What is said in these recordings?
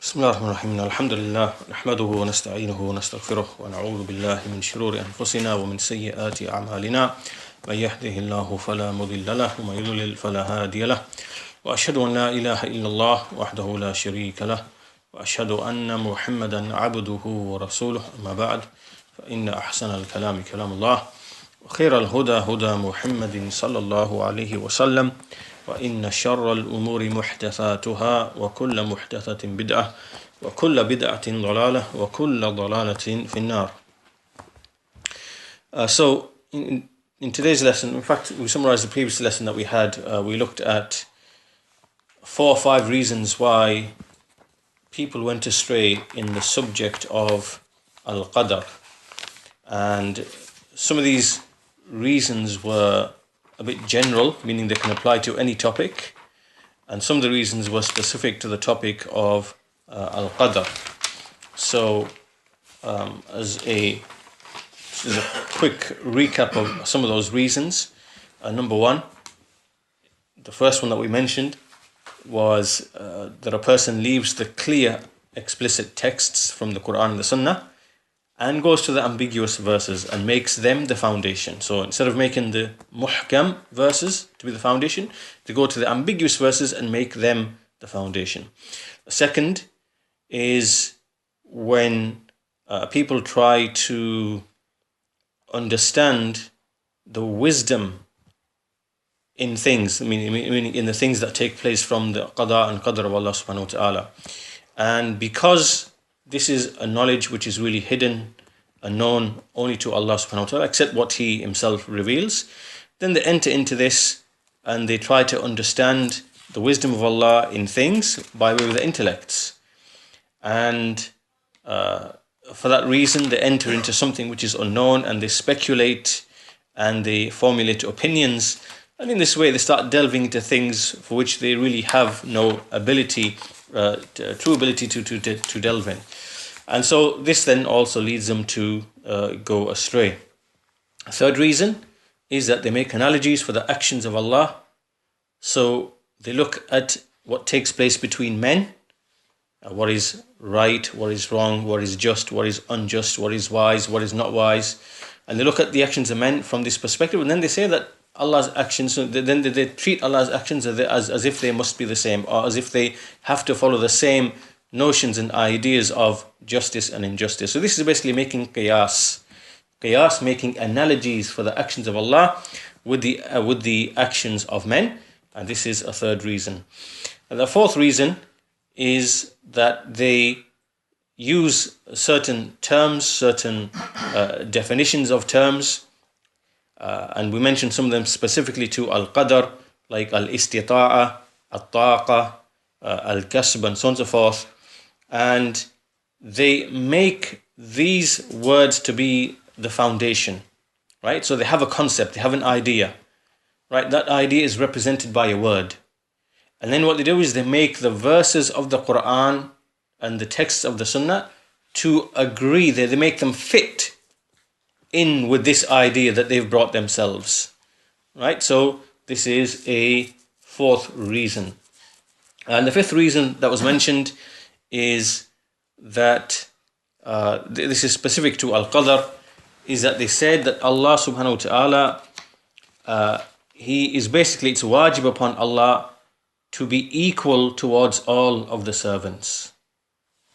بسم الله الرحمن الرحيم الحمد لله نحمده ونستعينه ونستغفره ونعوذ بالله من شرور أنفسنا ومن سيئات أعمالنا من يهده الله فلا مضل له ومن يضلل فلا هادي له وأشهد أن لا إله إلا الله وحده لا شريك له وأشهد أن محمدا عبده ورسوله أما بعد فإن أحسن الكلام كلام الله وخير الهدى هدى محمد صلى الله عليه وسلم وإن شر الأمور محدثاتها وكل محدثة بدعة وكل بدعة ضلالة وكل ضلالة في النار. So in today's lesson, in fact we summarized the previous lesson that we had. We looked at 4 or 5 reasons why people went astray in the subject of Al-Qadr, and some of these reasons were a bit general, meaning they can apply to any topic, and some of the reasons were specific to the topic of Al-Qadr. So as a quick recap of some of those reasons, number 1, the first one that we mentioned was that a person leaves the clear explicit texts from the Quran and the Sunnah and goes to the ambiguous verses and makes them the foundation. So instead of making the muhkam verses to be the foundation, they go to the ambiguous verses and make them the foundation. The second is when people try to understand the wisdom in things, meaning in the things that take place from the qada and qadr of Allah subhanahu wa ta'ala. And because this is a knowledge which is really hidden and known only to Allah subhanahu wa ta'ala, except what He Himself reveals, then they enter into this and they try to understand the wisdom of Allah in things by way of the intellects. And for that reason, they enter into something which is unknown and they speculate and they formulate opinions. And in this way, they start delving into things for which they really have no ability, true ability to delve in. And so this then also leads them to go astray. A third reason is that they make analogies for the actions of Allah. So they look at what takes place between men, what is right, what is wrong, what is just, what is unjust, what is wise, what is not wise. And they look at the actions of men from this perspective, and then they say that Allah's actions, then they treat Allah's actions as if they must be the same, or as if they have to follow the same notions and ideas of justice and injustice. So this is basically making qiyas, making analogies for the actions of Allah with the actions of men, and this is a third reason. And the fourth reason is that they use certain terms, certain definitions of terms, and we mentioned some of them specifically to Al-Qadr, like Al-Istita'a, Al-Taqa, Al-Kasb, and so on and so forth. And they make these words to be the foundation, right? So they have a concept, they have an idea, right? That idea is represented by a word. And then what they do is they make the verses of the Quran and the texts of the Sunnah to agree, they make them fit in with this idea that they've brought themselves, right? So this is a fourth reason. And the fifth reason that was mentioned is that this is specific to Al-Qadr, is that they said that Allah subhanahu wa ta'ala, He is basically, it's wajib upon Allah to be equal towards all of the servants,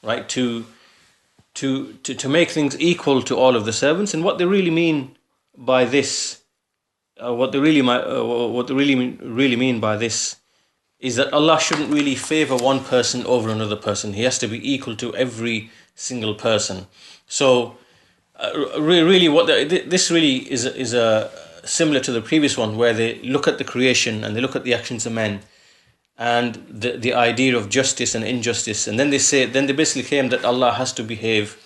right? To make things equal to all of the servants. And what they really mean by this, what they really mean by this is that Allah shouldn't really favor one person over another person. He has to be equal to every single person. So really this really is similar to the previous one, where they look at the creation and they look at the actions of men and the idea of justice and injustice, and then they basically claim that Allah has to behave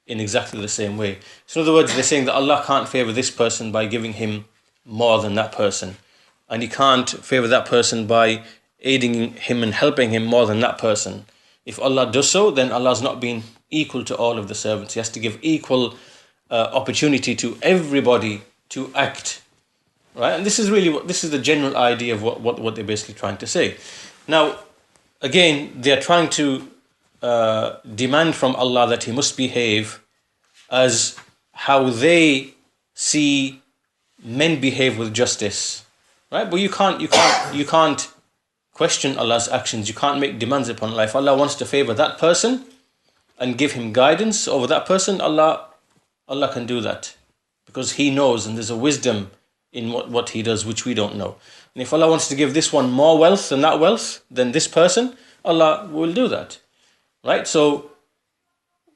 in exactly the same way. So in other words, they're saying that Allah can't favor this person by giving him more than that person, and He can't favor that person by aiding him and helping him more than that person. If Allah does so, then Allah's not being equal to all of the servants. He has to give equal opportunity to everybody to act, right? And this is the general idea of what they're basically trying to say. Now, again, they are trying to demand from Allah that he must behave as how they see men behave with justice, right? But you can't question Allah's actions. You can't make demands upon life. Allah wants to favor that person and give him guidance over that person. Allah can do that because He knows, and there's a wisdom in what He does which we don't know. And if Allah wants to give this one more wealth than that wealth, than this person, Allah will do that, right? So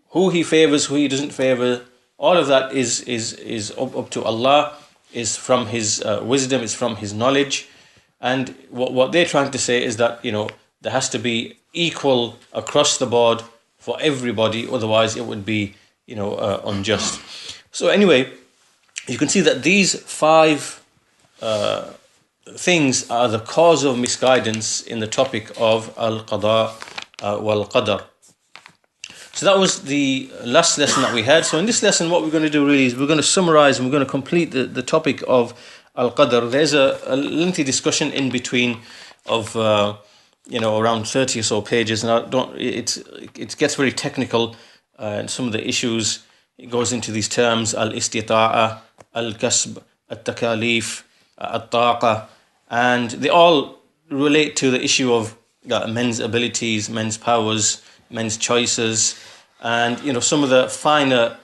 who He favors, who He doesn't favor, all of that is up to Allah, is from His wisdom, is from His knowledge. And what they're trying to say is that, there has to be equal across the board for everybody, otherwise it would be, unjust. So anyway, you can see that these 5 things are the cause of misguidance in the topic of al-qada wal-qadar. So that was the last lesson that we had. So in this lesson, what we're going to do really is we're going to summarize and we're going to complete the topic of al-qadar. There's a lengthy discussion in between of around 30 or so pages, and it gets very technical, and some of the issues, it goes into these terms: al-istita'a, al-kasb, al-takalif, al-taqa, and they all relate to the issue of men's abilities, men's powers, men's choices, and some of the finer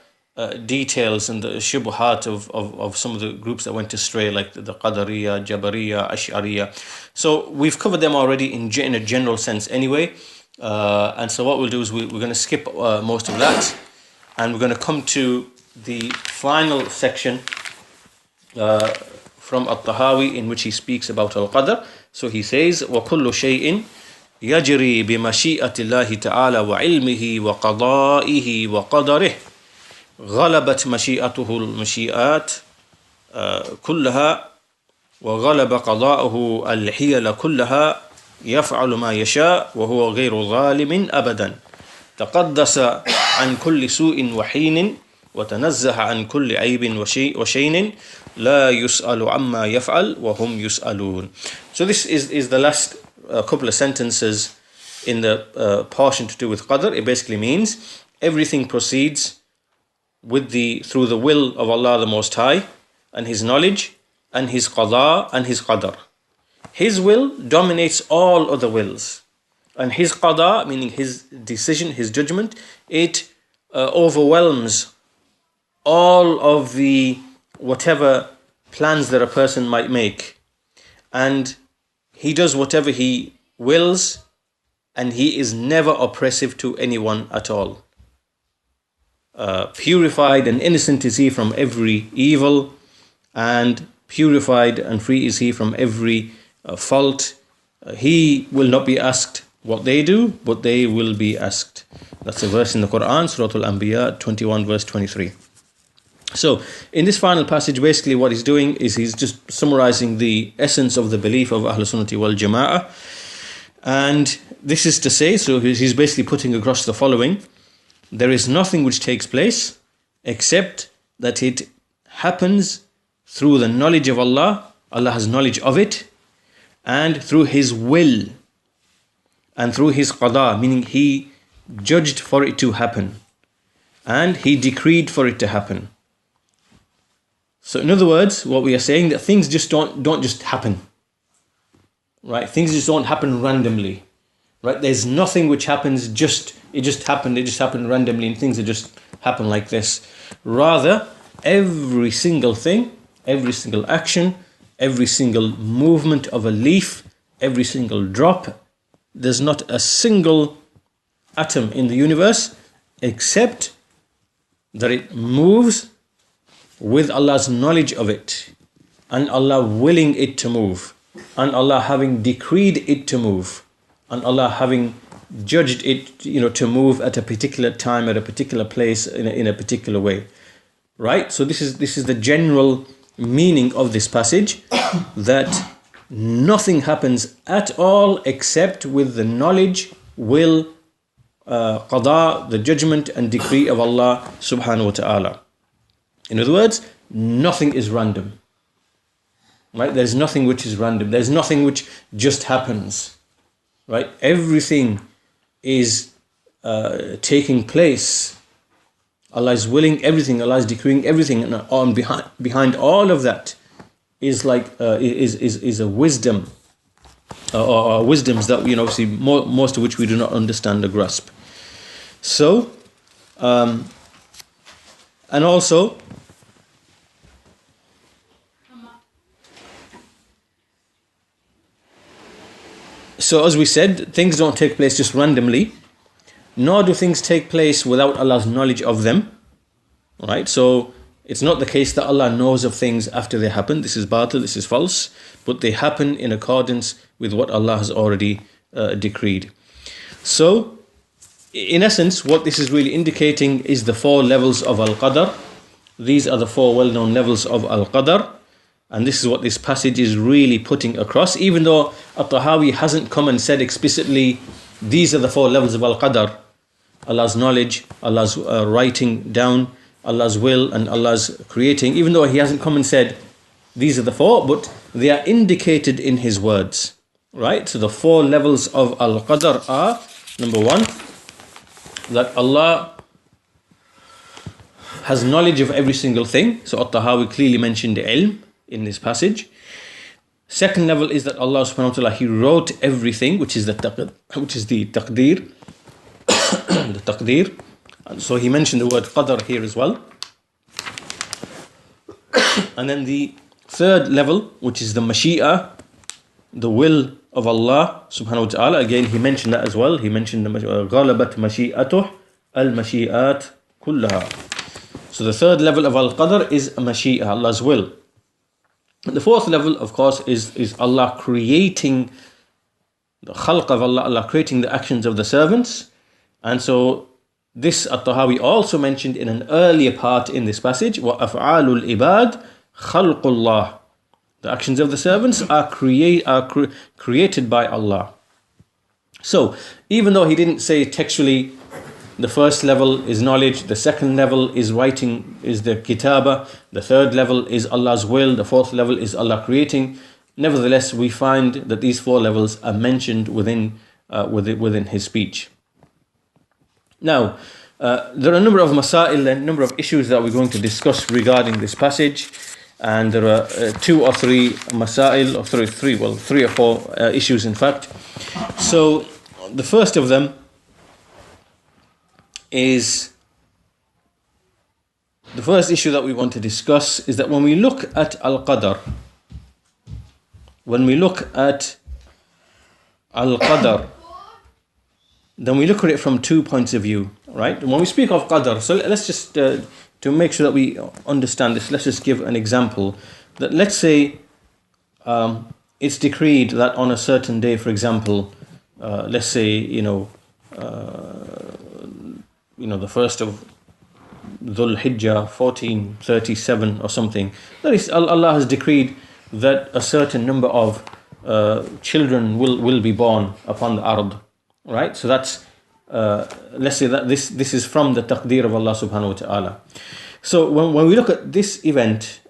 details and the shubuhat of some of the groups that went astray, like the Qadariyah, Jabariyah, Ash'ariyah. So we've covered them already in a general sense anyway, and so what we'll do is we're going to skip most of that, and we're going to come to the final section from At-Tahawi, in which he speaks about al-qadar. So he says, وَكُلُّ شَيْءٍ يَجْرِي بِمَشِيئَةِ اللَّهِ تَعَالَى وَعِلْمِهِ وَقَضَائِهِ وَقَدَرِهِ غلبت مشيئته المشيئات كلها وغلب قضاؤه الحيل كلها يفعل ما يشاء وهو غير ظالم أبدا تقدس عن كل سوء وحين وتنزه عن كل عيب وشين لا يسأل عما يفعل وهم يسألون. So this is the last couple of sentences in the portion to do with qadr. It basically means everything proceeds through the will of Allah the Most High, and His knowledge, and His qada and His qadar. His will dominates all other wills, and His qada, meaning His decision, His judgment, it overwhelms all of the whatever plans that a person might make, and He does whatever He wills, and He is never oppressive to anyone at all. Purified and innocent is He from every evil, and purified and free is He from every fault. He will not be asked what they do, but they will be asked. That's a verse in the Quran, Surah Al-Anbiya 21 verse 23. So in this final passage, basically what he's doing is he's just summarizing the essence of the belief of Ahlul Sunnati wal Jama'ah. And this is to say, so he's basically putting across the following: there is nothing which takes place except that it happens through the knowledge of Allah. Allah has knowledge of it, and through His will, and through His qada, meaning He judged for it to happen, and He decreed for it to happen. So in other words, what we are saying, that things just don't just happen, right? Things just don't happen randomly, right? There's nothing which happens it just happened randomly, and things that just happen like this. Rather, every single thing, every single action, every single movement of a leaf, every single drop, there's not a single atom in the universe except that it moves with Allah's knowledge of it, and Allah willing it to move, and Allah having decreed it to move, and Allah having judged it, to move at a particular time, at a particular place, in a particular way, right? So this is the general meaning of this passage, that nothing happens at all except with the knowledge, will, qada, the judgment and decree of Allah subhanahu wa ta'ala. In other words, nothing is random, right? There's nothing which is random. There's nothing which just happens, right? Everything is taking place. Allah is willing everything. Allah is decreeing everything, and on behind all of that is is a wisdom, or wisdoms that obviously most of which we do not understand or grasp. So, and also, so as we said, things don't take place just randomly, nor do things take place without Allah's knowledge of them. Right? So it's not the case that Allah knows of things after they happen. This is batil, this is false, but they happen in accordance with what Allah has already decreed. So, in essence, what this is really indicating is the 4 levels of Al-Qadr. These are the 4 well-known levels of Al-Qadr. And this is what this passage is really putting across. Even though At-Tahaawiyyah hasn't come and said explicitly, these are the 4 levels of Al-Qadr. Allah's knowledge, Allah's writing down, Allah's will, and Allah's creating. Even though he hasn't come and said, these are the 4, but they are indicated in his words. Right? So the 4 levels of Al-Qadr are, number 1, that Allah has knowledge of every single thing. So At-Tahaawiyyah clearly mentioned ilm in this passage. Second level is that Allah subhanahu wa ta'ala, he wrote everything, which is the taqdir. The taqdir. So he mentioned the word qadr here as well. And then the third level, which is the mashi'ah, the will of Allah subhanahu wa ta'ala. Again, he mentioned that as well. He mentioned the غَلَبَتْ مَشِيئَتُهُ الْمَشِيئَاتِ كُلَّهَا. So the third level of Al-Qadr is Mashi'ah, Allah's will. And the fourth level, of course, is Allah creating the khalq of Allah, Allah creating the actions of the servants. And so this At-Tahaawiyyah also mentioned in an earlier part in this passage, وَأَفْعَالُ الْإِبَادِ خَلْقُ اللَّهِ. The actions of the servants are created by Allah. So, even though he didn't say textually, the first level is knowledge, the second level is writing, is the kitaba, the third level is Allah's will, the fourth level is Allah creating. Nevertheless, we find that these 4 levels are mentioned within his speech. Now, there are a number of masail and a number of issues that we're going to discuss regarding this passage, and there are 2 or 3 masail, or 3 or 4 issues in fact. So, the first of them is, the first issue that we want to discuss is that when we look at Al-Qadr, then we look at it from 2 points of view, right? When we speak of Qadr, so let's just, to make sure that we understand this, let's just give an example. That let's say it's decreed that on a certain day, for example, let's say, the first of Dhul Hijjah 1437 or something, that is, Allah has decreed that a certain number of children will be born upon the ard, right? So that's let's say that this is from the taqdeer of Allah subhanahu wa ta'ala. So when we look at this event,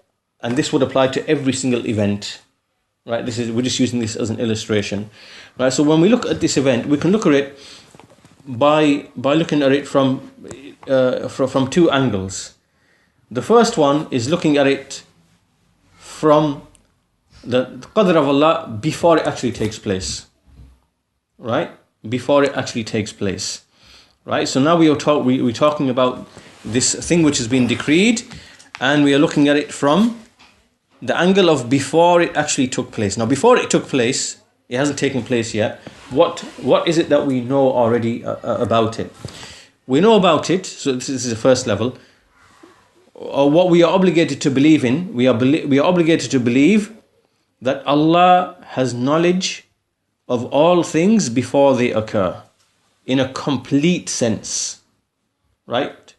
and this would apply to every single event, right? We're just using this as an illustration, right? So when we look at this event, we can look at it by looking at it from 2 angles. The first one is looking at it from the qadr of Allah before it actually takes place, right? Before it actually takes place, right? So now we're talking about this thing which has been decreed, and we are looking at it from the angle of before it actually took place. Now, before it took place, it hasn't taken place yet. What is it that we know already about it? We know about it, so this is the first level. Or what we are obligated to believe in, we are obligated to believe that Allah has knowledge of all things before they occur, in a complete sense, right?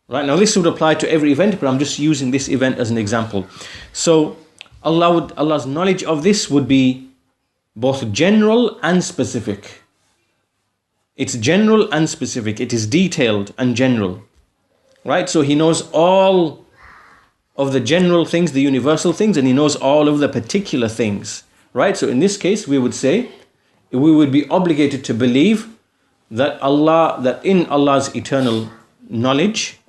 Right, now this would apply to every event, but I'm just using this event as an example. So Allah's knowledge of this would be both general and specific. It's general and specific. It is detailed and general, right? So he knows all of the general things, the universal things, and he knows all of the particular things, right? So in this case, we would say, we would be obligated to believe that in Allah's eternal knowledge,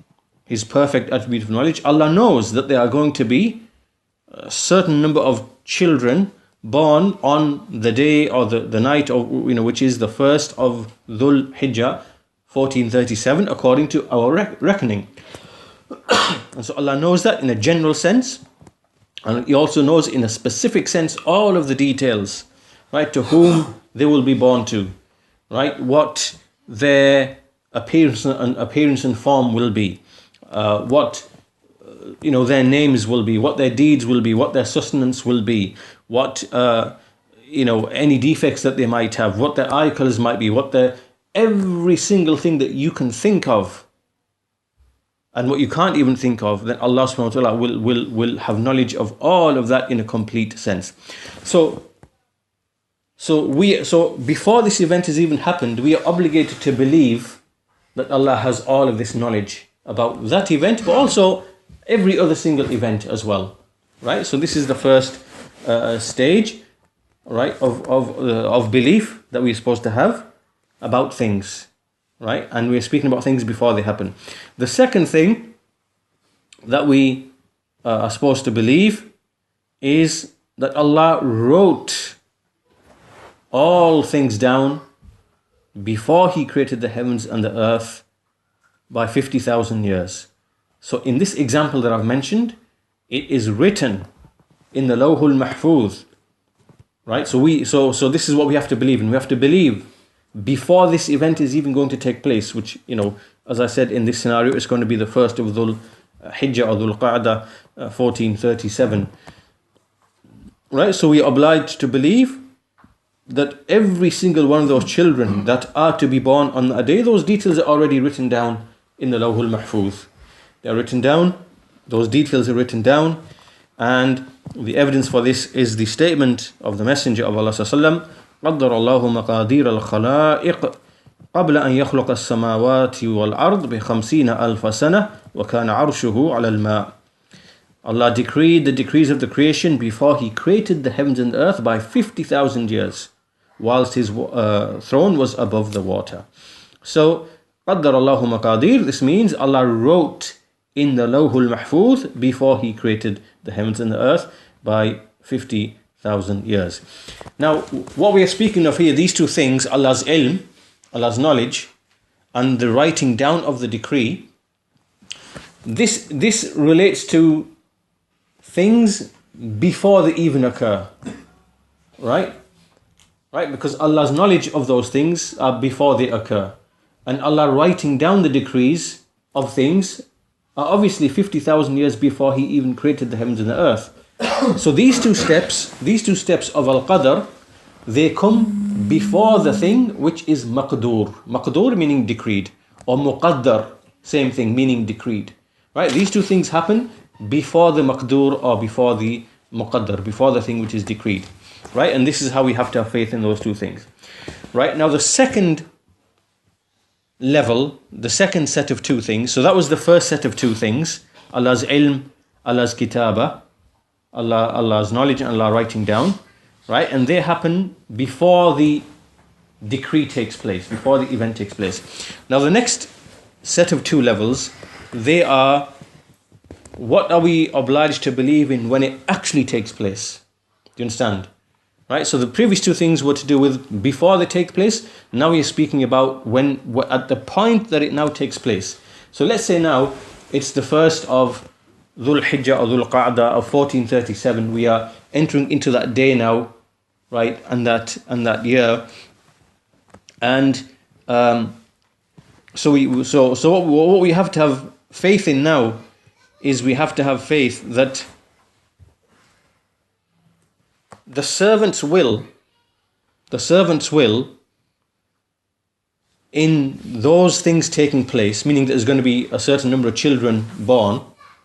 His perfect attribute of knowledge, Allah knows that there are going to be a certain number of children born on the day or the night of, which is the first of Dhul Hijjah 1437 according to our reckoning. And so Allah knows that in a general sense, and He also knows in a specific sense all of the details, right? To whom they will be born to, right? What their appearance and form will be, what their names will be, what their deeds will be, what their sustenance will be, what any defects that they might have, what their eye colors might be, what their every single thing that you can think of and what you can't even think of, then Allah subhanahu wa ta'ala will have knowledge of all of that in a complete sense. So before this event has even happened, we are obligated to believe that Allah has all of this knowledge about that event, but also every other single event as well, right? So this is the first stage, right, of belief that we're supposed to have about things, right? And we're speaking about things before they happen. The second thing that we are supposed to believe is that Allah wrote all things down before He created the heavens and the earth by 50,000 years. So in this example that I've mentioned, it is written in the Lawhul Mahfuz, right? So this is what we have to believe in. We have to believe before this event is even going to take place, which, as I said, in this scenario, it's going to be the first of Dhul Hijjah or Dhul Qa'dah 1437, right? So we are obliged to believe that every single one of those children that are to be born on a day, those details are already written down in the Lawhul Mahfuz. They are written down, those details are written down, and the evidence for this is the statement of the Messenger of Allah sallallahu قدر الله مقادير الخلائق قبل أن يخلق السماوات والأرض ب50 ألف سنة وكان عرشه على الماء. Allah decreed the decrees of the creation before He created the heavens and the earth by 50,000 years, whilst His throne was above the water. So قدر الله مقادير, this means Allah wrote in the Lawhul Mahfuz before He created the heavens and the earth by 50,000 years. Now, what we are speaking of here, these two things, Allah's ilm, Allah's knowledge, and the writing down of the decree, this relates to things before they even occur, right? Right, because Allah's knowledge of those things are before they occur, and Allah writing down the decrees of things are obviously 50,000 years before He even created the heavens and the earth. So these two steps of Al-Qadr, they come before the thing which is Maqdur. Maqdur meaning decreed, or Muqaddar, same thing, meaning decreed. Right? These two things happen before the Maqdur or before the Muqaddar, before the thing which is decreed. Right? And this is how we have to have faith in those two things. Right? Now the second level, the second set of two things, so that was the first set of two things, Allah's ilm, Allah's kitabah, Allah's knowledge and Allah writing down, right? And they happen before the decree takes place, before the event takes place. Now the next set of two levels, they are, what are we obliged to believe in when it actually takes place? Do you understand? Right? So the previous two things were to do with before they take place. Now we are speaking about when, at the point that it now takes place. So let's say now it's the first of Dhul Hijjah or Dhul Qa'dah of 1437. We are entering into that day now, right? And that year. And so what we have to have faith in now is we have to have faith that the servant's will in those things taking place, meaning that there's going to be a certain number of children born,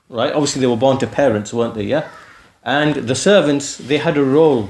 right? Obviously they were born to parents, weren't they? Yeah. And the servants, they had a role.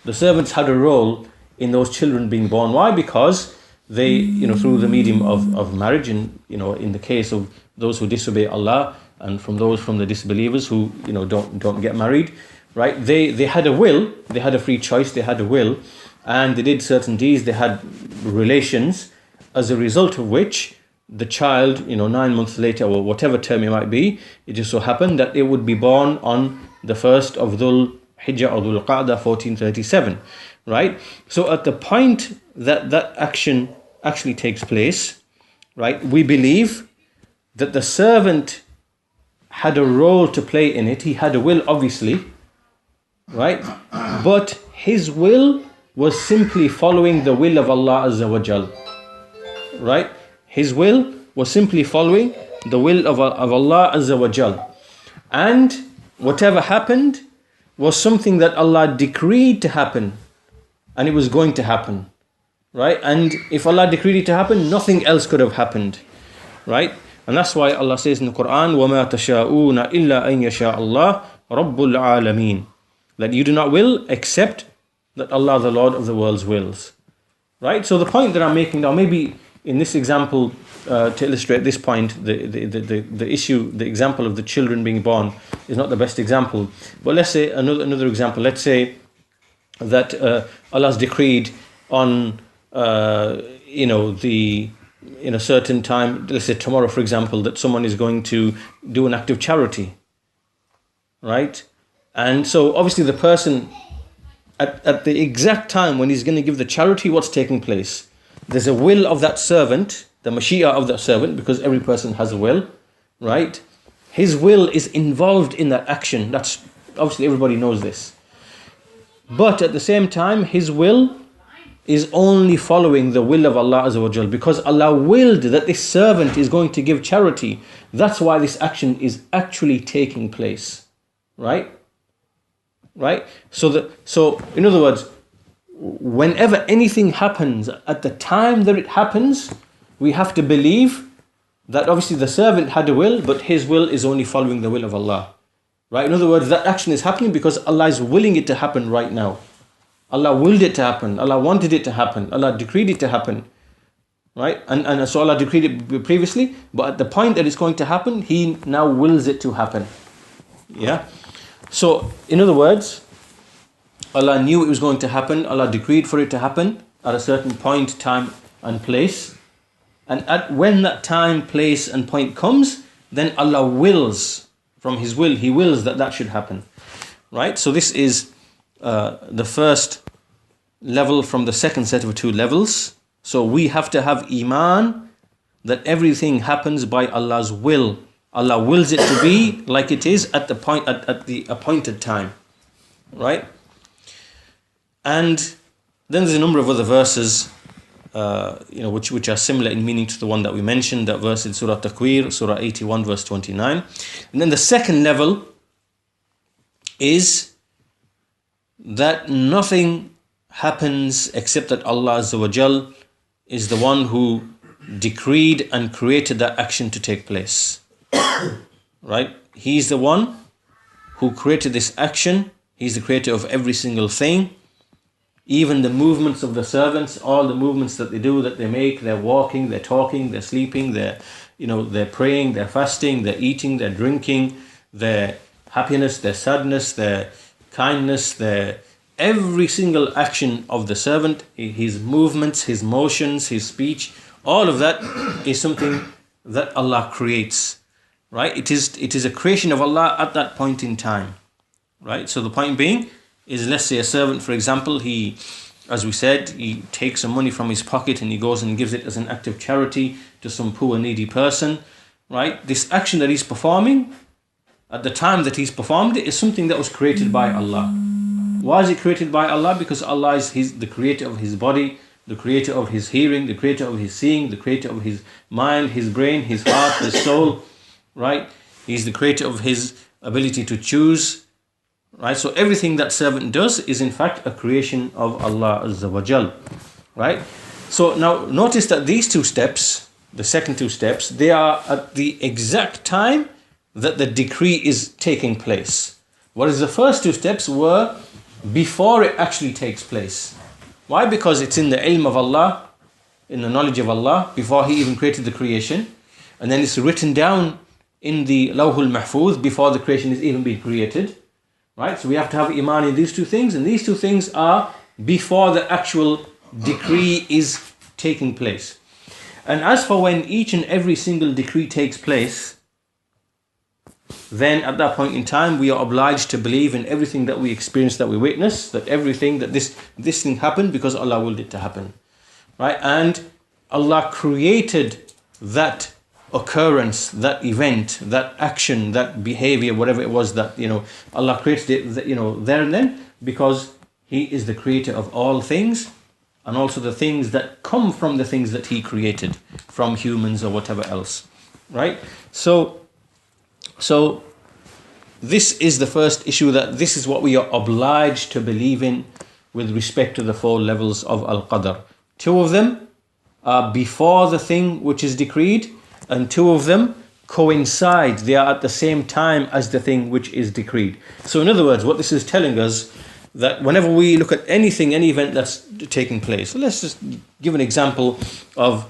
The servants had a role in those children being born. Why? Because they, through the medium of marriage, and in the case of those who disobey Allah, and from the disbelievers who don't get married, right? They had a will, they had a free choice, they had a will, and they did certain deeds, they had relations, as a result of which the child, 9 months later, or whatever term it might be, it just so happened that it would be born on the 1st of Dhul Hijjah or Dhul Qa'dah 1437, right? So at the point that that action actually takes place, right, we believe that the servant had a role to play in it. He had a will, obviously, right? But his will was simply following the will of Allah Azza wa Jal, right? His will was simply following the will of Allah Azza wa Jal. And whatever happened was something that Allah decreed to happen, and it was going to happen, right? And if Allah decreed it to happen, nothing else could have happened, right? And that's why Allah says in the Quran, وَمَا تَشَاءُونَ إِلَّا أَن يَشَاءَ اللَّهُ رَبُّ الْعَالَمِينَ, that you do not will except that Allah, the Lord of the worlds, wills, right? So the point that I'm making now, maybe in this example, to illustrate this point, the issue, the example of the children being born is not the best example. But let's say another example. Let's say that Allah's decreed on in a certain time, let's say tomorrow, for example, that someone is going to do an act of charity, right? And so obviously the person at the exact time when he's going to give the charity, what's taking place? There's a will of that servant, the Mashiach of that servant, because every person has a will, right? His will is involved in that action. That's obviously, everybody knows this. But at the same time, his will is only following the will of Allah Azza wa Jal, because Allah willed that this servant is going to give charity. That's why this action is actually taking place, right? Right? So in other words, whenever anything happens, at the time that it happens, we have to believe that obviously the servant had a will, but his will is only following the will of Allah. Right? In other words, that action is happening because Allah is willing it to happen right now. Allah willed it to happen. Allah wanted it to happen. Allah decreed it to happen. Right? And so Allah decreed it previously, but at the point that it's going to happen, He now wills it to happen. Yeah? So, in other words, Allah knew it was going to happen. Allah decreed for it to happen at a certain point, time and place. And when that time, place and point comes, then Allah wills, from His will, He wills that should happen. Right? So this is the first level from the second set of two levels. So we have to have Iman that everything happens by Allah's will. Allah wills it to be like it is at the appointed time. Right? And then there's a number of other verses which are similar in meaning to the one that we mentioned, that verse in Surah Takwir, Surah 81, verse 29. And then the second level is that nothing happens except that Allah Azza wa Jal is the one who decreed and created that action to take place. Right? He's the one who created this action. He's the creator of every single thing. Even the movements of the servants, all the movements that they do, that they make, they're walking, they're talking, they're sleeping, they're praying, they're fasting, they're eating, they're drinking, their happiness, their sadness, their kindness, their every single action of the servant, his movements, his motions, his speech, all of that is something that Allah creates, right? It is a creation of Allah at that point in time, right? So the point being is, let's say a servant, for example, he, as we said, he takes some money from his pocket and he goes and gives it as an act of charity to some poor needy person, right? This action that he's performing, at the time that he's performed it, is something that was created by Allah. Why is it created by Allah? Because Allah is the creator of his body, the creator of his hearing, the creator of his seeing, the creator of his mind, his brain, his heart, his soul, right? He's the creator of his ability to choose, right? So everything that servant does is in fact a creation of Allah Azza wa Jal, right? So now notice that these two steps, the second two steps, they are at the exact time that the decree is taking place. Whereas the first two steps were before it actually takes place. Why? Because it's in the ilm of Allah, in the knowledge of Allah, before He even created the creation. And then it's written down in the Lawhul Mahfuz before the creation is even being created. Right? So we have to have Iman in these two things. And these two things are before the actual decree is taking place. And as for when each and every single decree takes place, then at that point in time we are obliged to believe in everything that we experience, that we witness, that everything that this thing happened because Allah willed it to happen, right? And Allah created that occurrence, that event, that action, that behavior, whatever it was that Allah created it, there and then, because He is the creator of all things, and also the things that come from the things that He created, from humans or whatever else, right? So this is the first issue, that this is what we are obliged to believe in with respect to the 4 levels of Al-Qadr. 2 of them are before the thing which is decreed, and 2 of them coincide. They are at the same time as the thing which is decreed. So in other words, what this is telling us, that whenever we look at anything, any event that's taking place, so let's just give an example of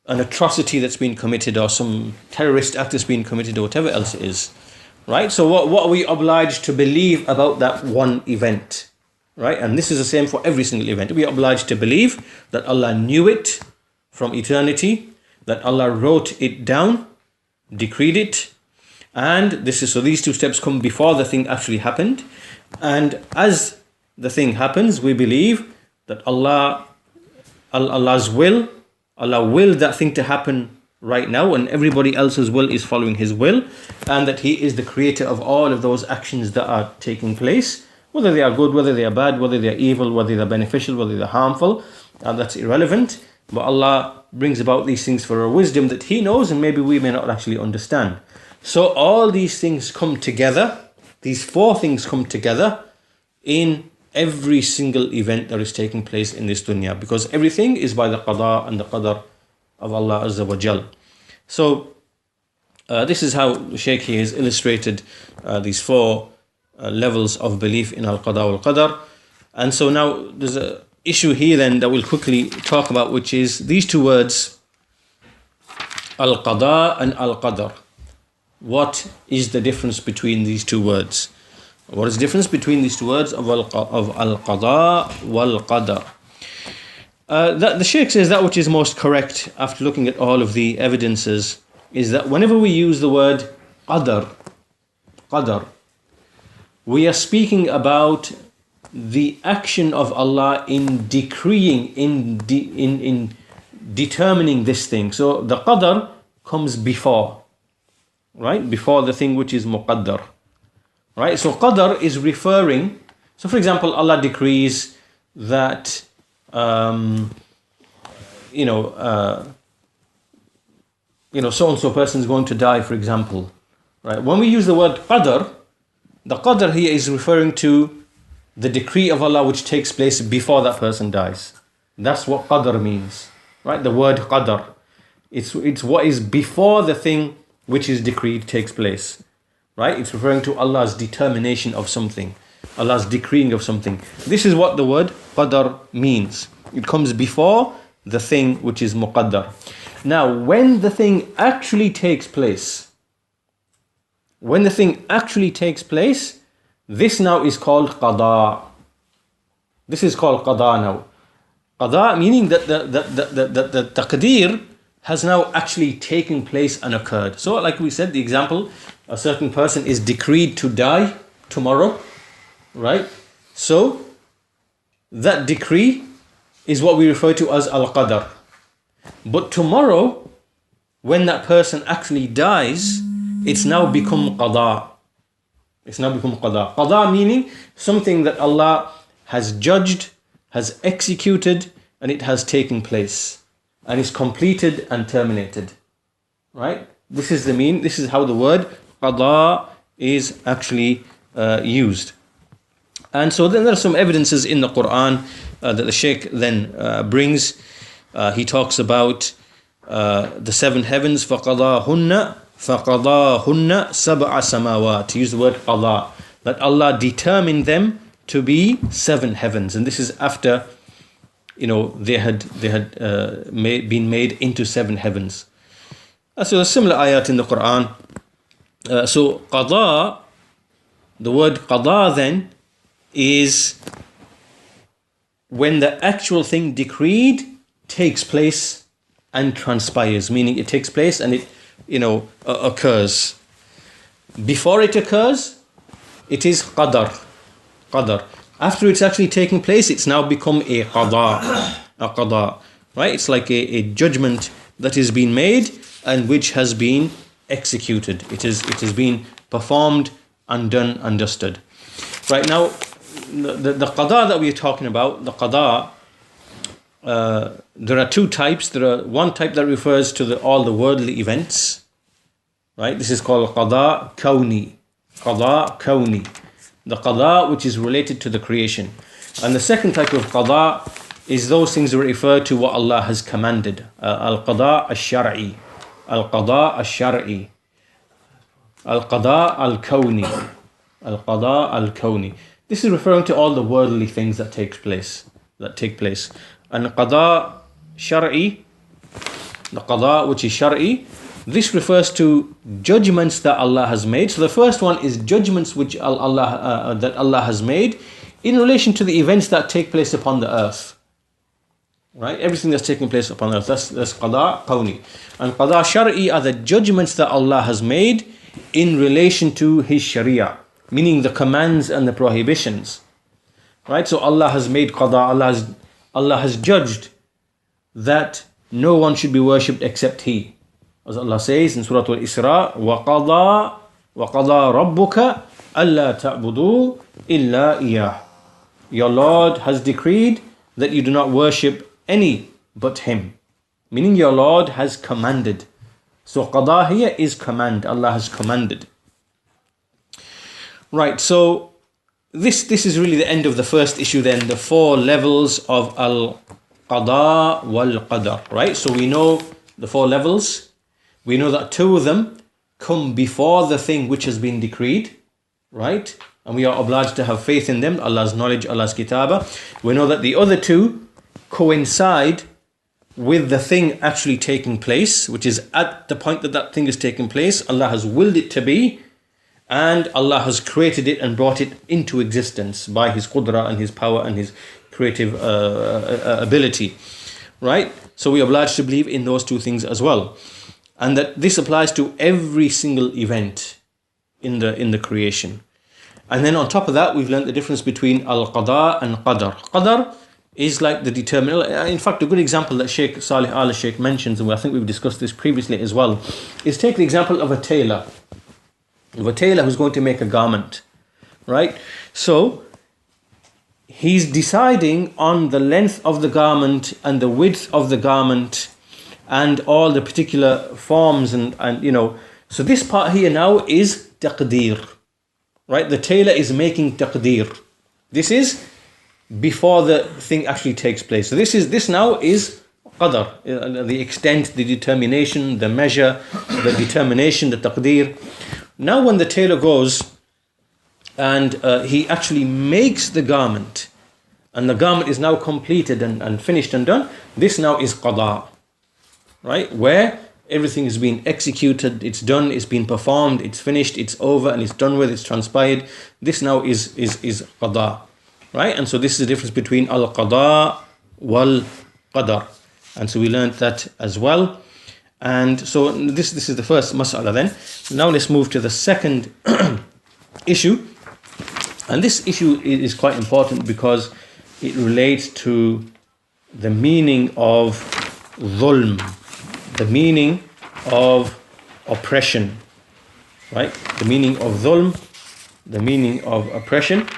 an atrocity that's been committed, or some terrorist act that's been committed, or whatever else it is, right? So what are we obliged to believe about that one event, right? And this is the same for every single event. We are obliged to believe that Allah knew it from eternity, that Allah wrote it down, decreed it, and these 2 steps come before the thing actually happened. And as the thing happens, we believe that Allah's will, Allah willed that thing to happen right now, and everybody else's will is following His will, and that He is the creator of all of those actions that are taking place, whether they are good, whether they are bad, whether they are evil, whether they're beneficial, whether they're harmful, and that's irrelevant. But Allah brings about these things for a wisdom that He knows, and maybe we may not actually understand. So all these things come together, these 4 things come together in every single event that is taking place in this dunya, because everything is by the qada and the qadar of Allah Azza wa Jal. So this is how the Shaykh here has illustrated these 4 levels of belief in al-qada wal-qadar. And so now there's an issue here then that we'll quickly talk about, which is these 2 words, al-qada and al-qadar. What is the difference between these 2 words? What is the difference between these 2 words of al-qada wal-qadar? The Shaykh says that which is most correct after looking at all of the evidences is that whenever we use the word qadar, we are speaking about the action of Allah in decreeing, in determining this thing. So the qadar comes before, right? Before the thing which is muqaddar. Right? So qadar is referring, so for example, Allah decrees that so and so person is going to die, for example. Right? When we use the word qadar, the qadar here is referring to the decree of Allah which takes place before that person dies. That's what qadar means. Right? The word qadar. It's what is before the thing which is decreed takes place. Right? It's referring to Allah's determination of something, Allah's decreeing of something. This is what the word qadar means. It comes before the thing which is muqaddar. Now, when the thing actually takes place, this now is called qada. This is called qada now. Qada meaning that the taqdeer has now actually taken place and occurred. So like we said, the example, a certain person is decreed to die tomorrow, right? So that decree is what we refer to as al-qadar. But tomorrow, when that person actually dies, it's now become qada. It's now become qada. Qada meaning something that Allah has judged, has executed, and it has taken place, and is completed and terminated. Right? This is how the word qada is actually used. And so then there are some evidences in the Quran that the Shaykh then brings. He talks about the 7 heavens, فَقَضَاهُنَّ سَبْعَ سَمَاوَاتِ. He used the word qada, that Allah determined them to be 7 heavens. And this is after they had been made into 7 heavens. So there's similar ayat in the Quran. So qada, the word qada then is when the actual thing decreed takes place and transpires, meaning it takes place and it, occurs. Before it occurs, it is qadar. After it's actually taking place, it's now become a qada. Right? It's like a judgment that is being made and which has been executed. It has been performed and done and dusted. Right now, the qada that we are talking about, the qada, there are two types. There are one type that refers to all the worldly events. Right? This is called qada kawni. Qada kawni. The qada which is related to the creation. And the second type of qada is those things that refer to what Allah has commanded. Al-qada al-shar'i. Al-qada al-shar'i. Al-qada al-kawni. Al-qada al-kawni. This is referring to all the worldly things that take place. And qada shar'i, the qada which is shar'i, this refers to judgments that Allah has made. So the first one is judgments which Allah has made in relation to the events that take place upon the earth. Right? Everything that's taking place upon the earth. That's qada qawni. And qada shar'i are the judgments that Allah has made in relation to His sharia, meaning the commands and the prohibitions. Right? So Allah has made qada. Allah has judged that no one should be worshipped except He. As Allah says in Surah Al-Isra, وَقَضَى رَبُّكَ أَلَّا تَعْبُدُوا إِلَّا إِيَّهُ. Your Lord has decreed that you do not worship any but Him. Meaning your Lord has commanded. So qada here is command. Allah has commanded. Right, so this is really the end of the first issue then, the 4 levels of al-qada wal-qadar. Right, so we know the 4 levels. We know that 2 of them come before the thing which has been decreed, right? And we are obliged to have faith in them, Allah's knowledge, Allah's kitabah. We know that the other 2 coincide with the thing actually taking place, which is at the point that that thing is taking place, Allah has willed it to be, and Allah has created it and brought it into existence by His qudra and His power and His creative ability, right? So we are obliged to believe in those 2 things as well. And that this applies to every single event in the creation. And then on top of that, we've learned the difference between al-qada and qadar. Qadar is like the determinant. In fact, a good example that Sheikh Salih al-Sheikh mentions, and I think we've discussed this previously as well, is take the example of a tailor. Of a tailor who's going to make a garment, right? So he's deciding on the length of the garment and the width of the garment and all the particular forms and so this part here now is taqdeer, right? The tailor is making taqdeer. This is before the thing actually takes place. So this now is qadar, the extent, the determination, the measure, the determination, the taqdeer. Now when the tailor goes and he actually makes the garment and the garment is now completed and finished and done, this now is qada. Right, where everything is being executed, it's done, it's been performed, it's finished, it's over, and it's done with, it's transpired. This now is qada, right? And so this is the difference between al-qada wal-qadar. And so we learned that as well. And so this is the first mas'ala then. Now let's move to the second issue. And this issue is quite important because it relates to the meaning of dhulm, the meaning of oppression, right? The meaning of dhulm, the meaning of oppression.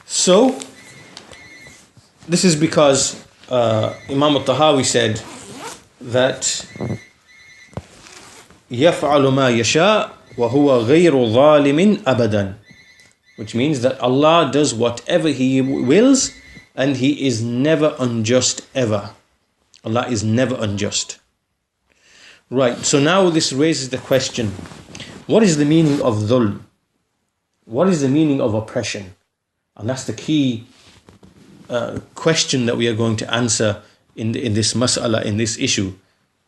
So this is because Imam al-Tahaawiyyah said that يَفْعَلُ مَا يَشَاءُ وَهُوَ غَيْرُ ظَالِمٍ أَبَدًا, which means that Allah does whatever He wills and He is never unjust ever. Allah is never unjust. Right, so now this raises the question, what is the meaning of dhulm? What is the meaning of oppression? And that's the key question that we are going to answer in this mas'ala, in this issue.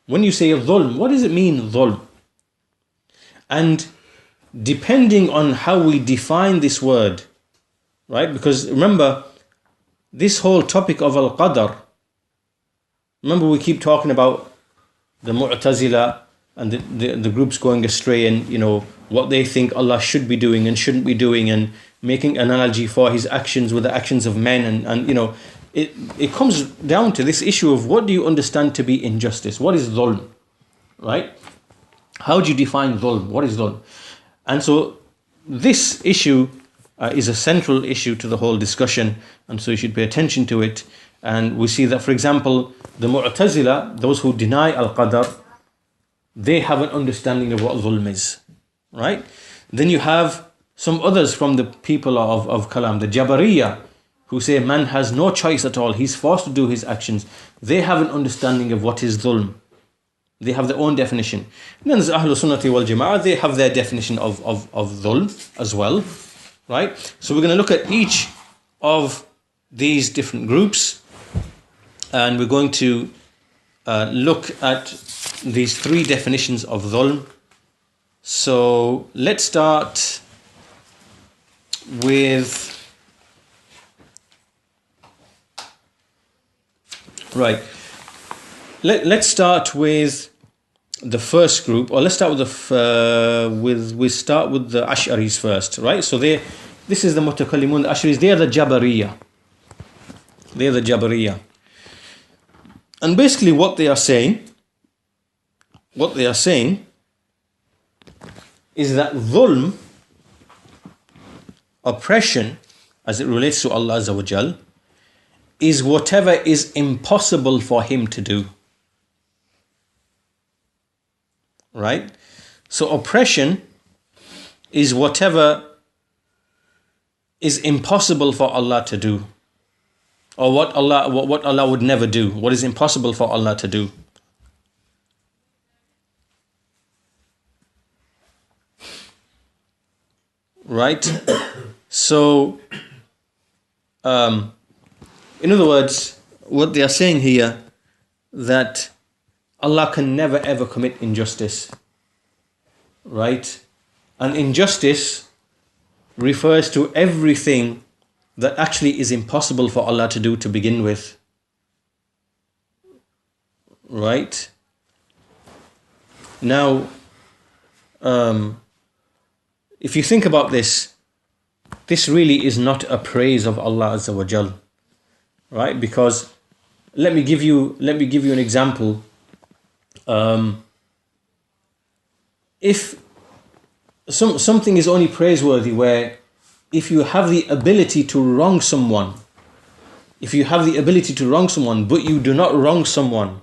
When you say dhulm, what does it mean, dhulm? And depending on how we define this word, right? Because remember, this whole topic of al-qadar, Remember, we keep talking about the Mu'tazila and the groups going astray, and what they think Allah should be doing and shouldn't be doing, and making analogy for his actions with the actions of men, and it comes down to this issue of what do you understand to be injustice? What is dhulm? Right? How do you define dhulm? What is dhulm? And so this issue is a central issue to the whole discussion, and so you should pay attention to it. And we see that, for example, the Mu'tazila, those who deny al-Qadr, they have an understanding of what dhulm is, right? Then you have some others from the people of Kalam, the Jabariyah, who say man has no choice at all, he's forced to do his actions. They have an understanding of what is dhulm. They have their own definition. And then there's Ahlul Sunnati wal Jama'ah, they have their definition of dhulm as well, right? So we're going to look at each of these different groups, and we're going to look at these three definitions of dhulm. So let's start with let's start with the first group, or let's start with we start with the Ash'aris first, right? So this is the Mutakallimun, the Ash'aris, they are the Jabariyah. They are the Jabariyah. And basically what they are saying is that dhulm, oppression, as it relates to Allah Azza wa Jal, is whatever is impossible for him to do. Right? So oppression is whatever is impossible for Allah to do, or what Allah would never do, what is impossible for Allah to do. Right? So, in other words, what they are saying here, that Allah can never ever commit injustice. Right? And injustice refers to everything that actually is impossible for Allah to do to begin with. Right? Now, if you think about this really is not a praise of Allah Azza wa Jal. Right? Because let me give you an example. If something is only praiseworthy where if you have the ability to wrong someone, but you do not wrong someone,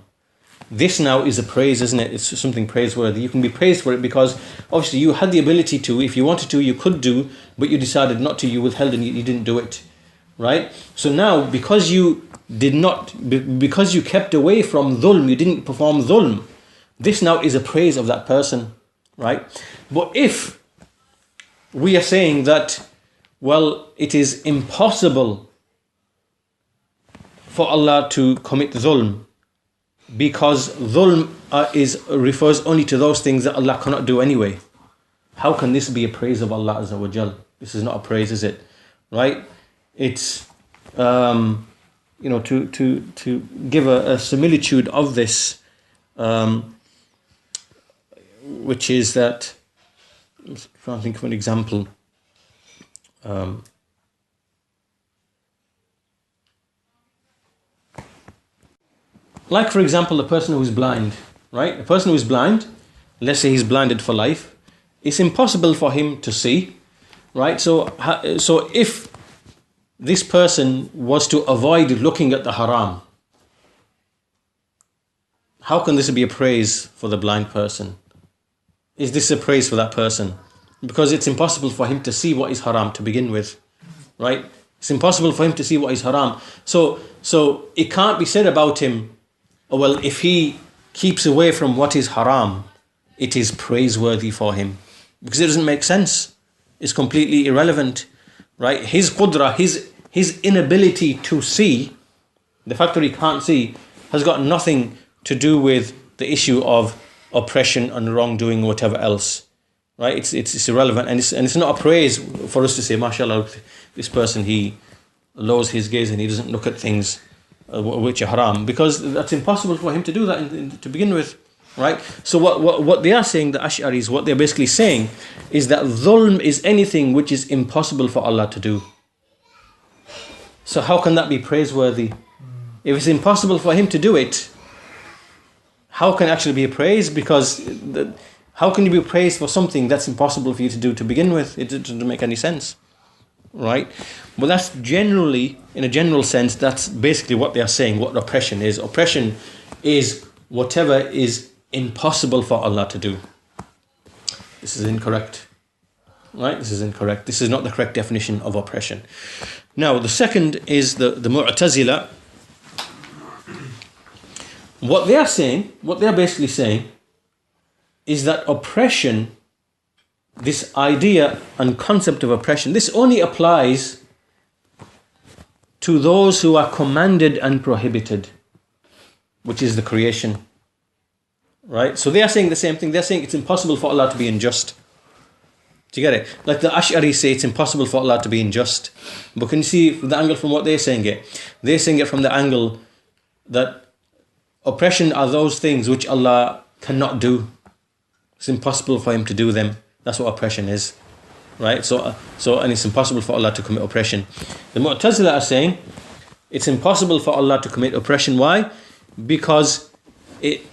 this now is a praise, isn't it? It's something praiseworthy. You can be praised for it because obviously you had the ability to, if you wanted to, you could do, but you decided not to, you withheld and you didn't do it. Right? So now, because you kept away from dhulm, you didn't perform dhulm, this now is a praise of that person. Right? But if we are saying that, well, it is impossible for Allah to commit dhulm, because dhulm refers only to those things that Allah cannot do anyway. How can this be a praise of Allah Azza wa Jal? This is not a praise, is it? Right? It's to give a similitude of this, which is that, I'm trying to think of an example. Like, for example, a person who is blind, right? A person who is blind, let's say he's blinded for life, it's impossible for him to see, right? So if this person was to avoid looking at the haram, how can this be a praise for the blind person? Is this a praise for that person? Because it's impossible for him to see what is haram to begin with, right? It's impossible for him to see what is haram. So it can't be said about him, oh, well, if he keeps away from what is haram, it is praiseworthy for him. Because it doesn't make sense. It's completely irrelevant, right? His qudra, his inability to see, the fact that he can't see, has got nothing to do with the issue of oppression and wrongdoing or whatever else, right? It's irrelevant, and it's not a praise for us to say, mashallah, this person, he lowers his gaze and he doesn't look at things which are haram, because that's impossible for him to do that to begin with, right? So what they are saying, the Ash'aris, what they're basically saying is that dhulm is anything which is impossible for Allah to do. So how can that be praiseworthy? If it's impossible for him to do it, how can it actually be praised? Because how can you be praised for something that's impossible for you to do to begin with? It doesn't make any sense, right? Well, that's generally, in a general sense, that's basically what they are saying, what oppression is. Oppression is whatever is impossible for Allah to do. This is incorrect, right? This is incorrect. This is not the correct definition of oppression. Now, the second is the Mu'tazila. What they are saying, what they are basically saying, is that oppression, this idea and concept of oppression, this only applies to those who are commanded and prohibited, which is the creation. Right? So they are saying the same thing. They're saying it's impossible for Allah to be unjust. Do you get it? Like the Ash'ari say it's impossible for Allah to be unjust. But can you see the angle from what they're saying it? They're saying it from the angle that oppression are those things which Allah cannot do. It's impossible for him to do them. That's what oppression is. Right? So and it's impossible for Allah to commit oppression. The Mu'tazila are saying it's impossible for Allah to commit oppression. Why? Because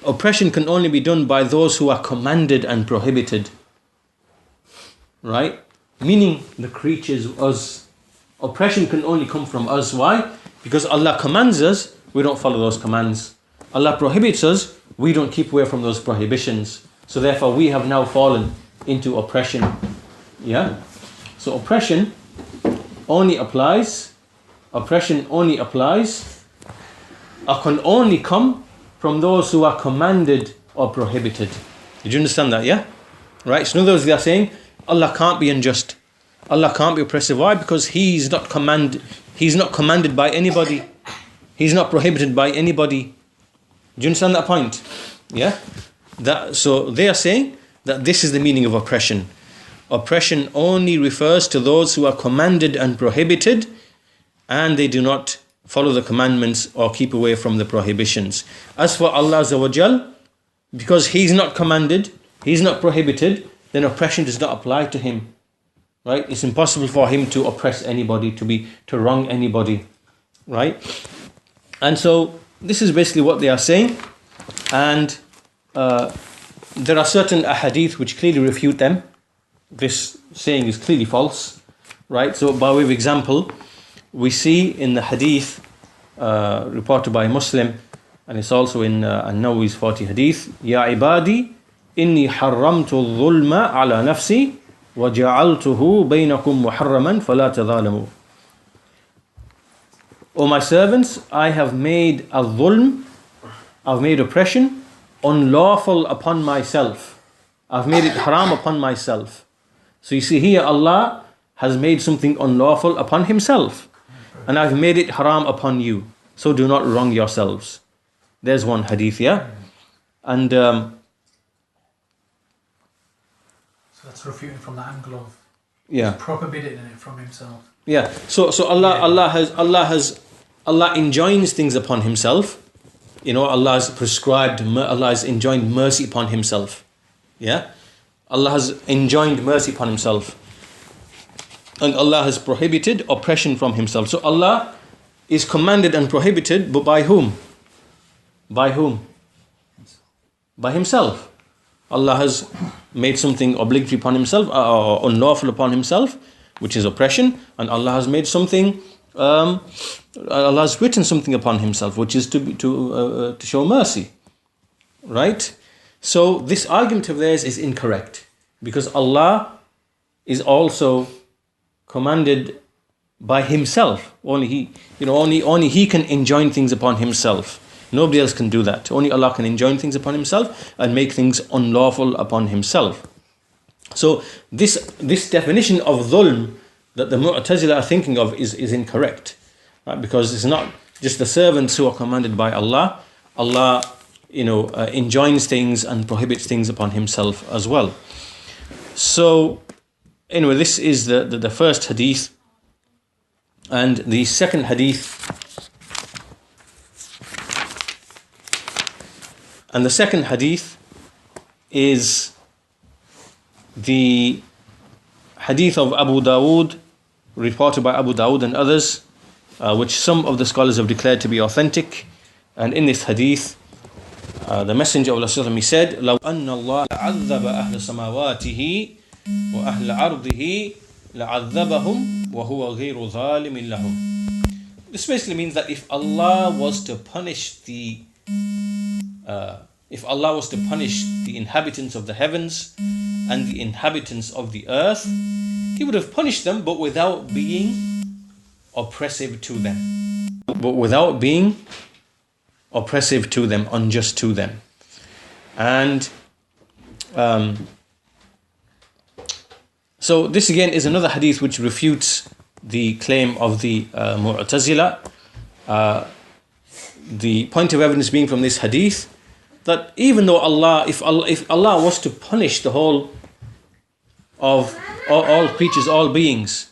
oppression can only be done by those who are commanded and prohibited. Right? Meaning the creatures, us. Oppression can only come from us. Why? Because Allah commands us, we don't follow those commands. Allah prohibits us, we don't keep away from those prohibitions. So therefore we have now fallen into oppression. Yeah? So oppression only applies or can only come from those who are commanded or prohibited. Did you understand that? Yeah? Right? So in other words, they are saying Allah can't be unjust. Allah can't be oppressive. Why? Because He's not commanded by anybody. He's not prohibited by anybody. Do you understand that point? Yeah? So they are saying that this is the meaning of oppression. Oppression only refers to those who are commanded and prohibited, and they do not follow the commandments or keep away from the prohibitions. As for Allah Azza wa Jal, because He's not commanded, He's not prohibited, then oppression does not apply to Him. Right? It's impossible for Him to oppress anybody, to wrong anybody. Right? And so this is basically what they are saying, and there are certain ahadith which clearly refute them. This saying is clearly false, right? So by way of example, we see in the hadith reported by Muslim, and it's also in An-Nawawi's 40 hadith, Ya ibadi, inni harramtu dhulma ala nafsi, wa ja'altuhu baynakum muharraman fala tadhalamu. O my servants, I have made a dhulm, I've made oppression unlawful upon myself. I've made it haram upon myself. So you see here, Allah has made something unlawful upon Himself, and I've made it haram upon you. So do not wrong yourselves. There's one hadith, yeah? And so that's refuting from the angle of yeah, prohibiting it from Himself. Yeah. So Allah enjoins things upon Himself. You know, Allah has enjoined mercy upon Himself. Yeah? Allah has enjoined mercy upon Himself. And Allah has prohibited oppression from Himself. So Allah is commanded and prohibited, but by whom? By whom? By Himself. Allah has made something obligatory upon Himself, or unlawful upon Himself, which is oppression, and Allah has made something, Allah has written something upon Himself, which is to show mercy. Right? So this argument of theirs is incorrect, because Allah is also commanded by Himself. Only He can enjoin things upon Himself. Nobody else can do that. Only Allah can enjoin things upon Himself and make things unlawful upon Himself. So this definition of dhulm that the Mu'tazila are thinking of is incorrect, right? Because it's not just the servants who are commanded by Allah. Allah, enjoins things and prohibits things upon Himself as well. So anyway, this is the first hadith, and the second hadith And the second hadith is the hadith of Abu Dawood, reported by Abu Dawood and others, which some of the scholars have declared to be authentic. And in this hadith, the Messenger of Allah, he said, لَوْ أَنَّ اللَّهَ عَذَّبَ أَهْلَ سَمَاوَاتِهِ وَأَهْلَ عَرْضِهِ لَعَذَّبَهُمْ وَهُوَ غَيْرُ ظَالِمٍ لَهُمْ. This basically means that if Allah was to punish the inhabitants of the heavens and the inhabitants of the earth, He would have punished them, but without being oppressive to them. Unjust to them. And so this again is another hadith which refutes the claim of the Mu'tazila. The point of evidence being from this hadith that even though if Allah was to punish the whole of all creatures, all beings,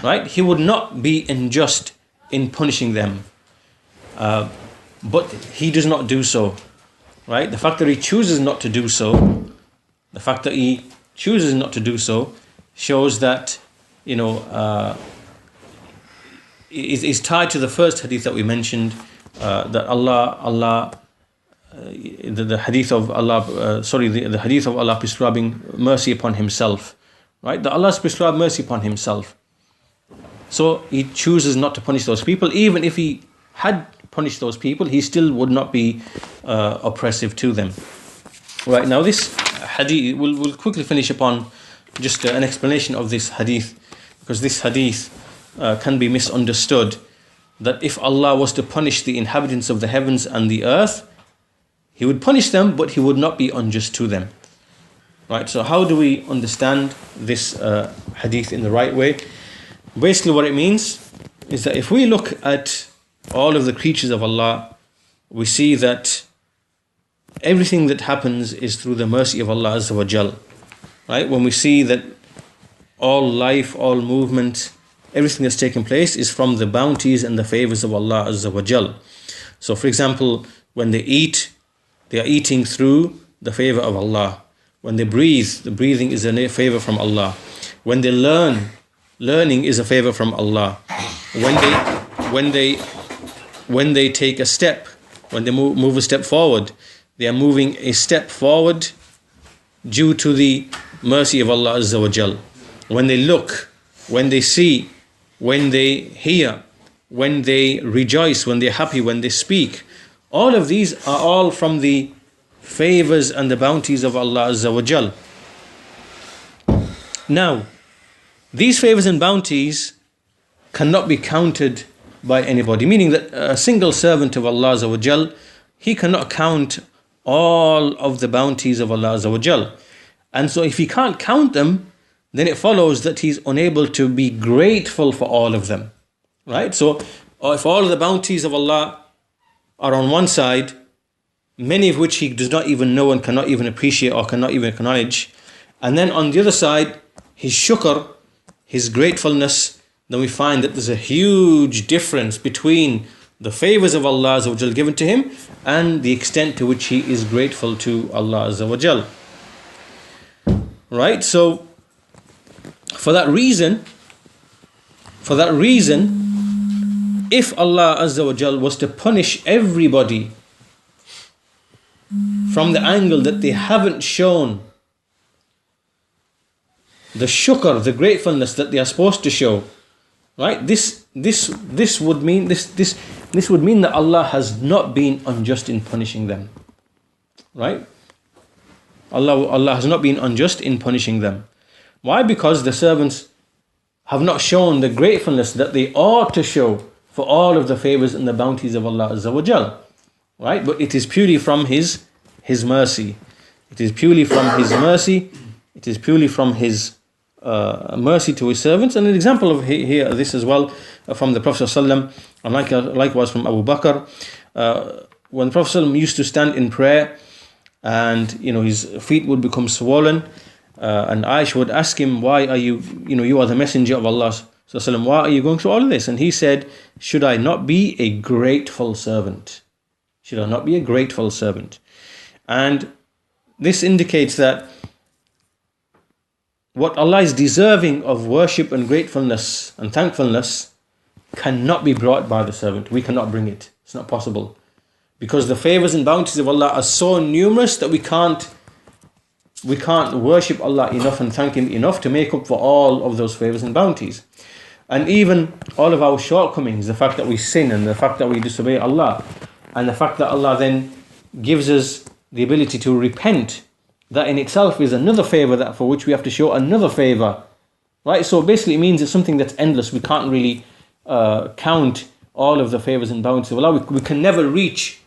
right, He would not be unjust in punishing them. But He does not do so, right? The fact that He chooses not to do so, shows that, is tied to the first hadith that we mentioned, that the hadith of Allah, the hadith of Allah prescribing mercy upon Himself, right? That Allah has prescribed mercy upon Himself. So He chooses not to punish those people. Even if He had punished those people, He still would not be oppressive to them. Right, now this hadith, we'll quickly finish upon just an explanation of this hadith, because this hadith can be misunderstood, that if Allah was to punish the inhabitants of the heavens and the earth, He would punish them, but He would not be unjust to them. Right, so how do we understand this hadith in the right way? Basically what it means is that if we look at all of the creatures of Allah, we see that everything that happens is through the mercy of Allah Azza wa Jal. Right? When we see that all life, all movement, everything that's taken place is from the bounties and the favors of Allah Azza wa Jal. So for example, when they eat, they are eating through the favor of Allah. When they breathe, the breathing is a favor from Allah. When they learn, learning is a favor from Allah. When they take a step, when they move a step forward, they are moving a step forward due to the mercy of Allah Azza wa Jal. When they look, when they see, when they hear, when they rejoice, when they're happy, when they speak, all of these are all from the favors and the bounties of Allah Azza wa Jal. Now, these favors and bounties cannot be counted by anybody, meaning that a single servant of Allah Azza wa Jal, he cannot count all of the bounties of Allah Azza wa Jal. And so if he can't count them, then it follows that he's unable to be grateful for all of them. Right? So if all of the bounties of Allah are on one side, many of which he does not even know and cannot even appreciate or cannot even acknowledge, and then on the other side, his shukr, his gratefulness, then we find that there's a huge difference between the favors of Allah Azza wa Jal given to him and the extent to which he is grateful to Allah Azza wa Jal. Right? So for that reason, if Allah Azza wa Jal was to punish everybody from the angle that they haven't shown the shukr, the gratefulness that they are supposed to show, right? This would mean that Allah has not been unjust in punishing them, right? Allah has not been unjust in punishing them. Why? Because the servants have not shown the gratefulness that they ought to show for all of the favors and the bounties of Allah Azza wa Jal, right? But it is purely from His mercy. It is purely from His mercy. It is purely from His mercy to His servants. And an example of here this as well from the Prophet ﷺ, and likewise from Abu Bakr, when the Prophet ﷺ used to stand in prayer, and his feet would become swollen, and Aisha would ask him, why are you are the messenger of Allah ﷺ, why are you going through all of this? And he said, should I not be a grateful servant? Should I not be a grateful servant? And this indicates that what Allah is deserving of worship and gratefulness and thankfulness cannot be brought by the servant. We cannot bring it. It's not possible. Because the favors and bounties of Allah are so numerous that we can't worship Allah enough and thank Him enough to make up for all of those favors and bounties. And even all of our shortcomings, the fact that we sin and the fact that we disobey Allah, and the fact that Allah then gives us the ability to repent, that in itself is another favor that for which we have to show another favor. Right? So basically it means it's something that's endless. We can't really count all of the favors and bounties of Allah. We can never reach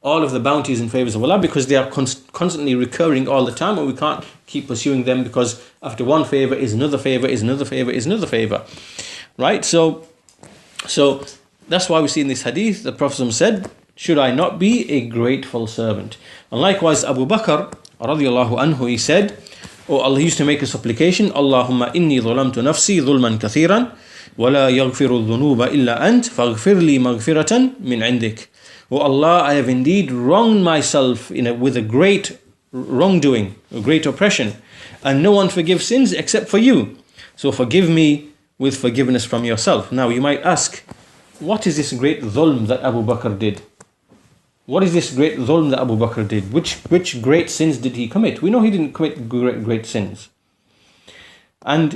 all of the bounties and favors of Allah because they are constantly recurring all the time, and we can't keep pursuing them because after one favor is another favor, is another favor, is another favor. Right? So that's why we see in this hadith, the Prophet said, should I not be a grateful servant? And likewise Abu Bakr radiallahu anhu, he said, Allah used to make a supplication, Allahumma inni dhulamtu nafsi dhulman kathiran wa la yaghfiru dhunuba illa ant faghfir li maghfiratan min indik. Oh Allah, I have indeed wronged myself with a great wrongdoing, a great oppression, and no one forgives sins except for you. So forgive me with forgiveness from yourself. Now you might ask, what is this great dhulm that Abu Bakr did? What is this great dhulm that Abu Bakr did? Which great sins did he commit? We know he didn't commit great sins. And,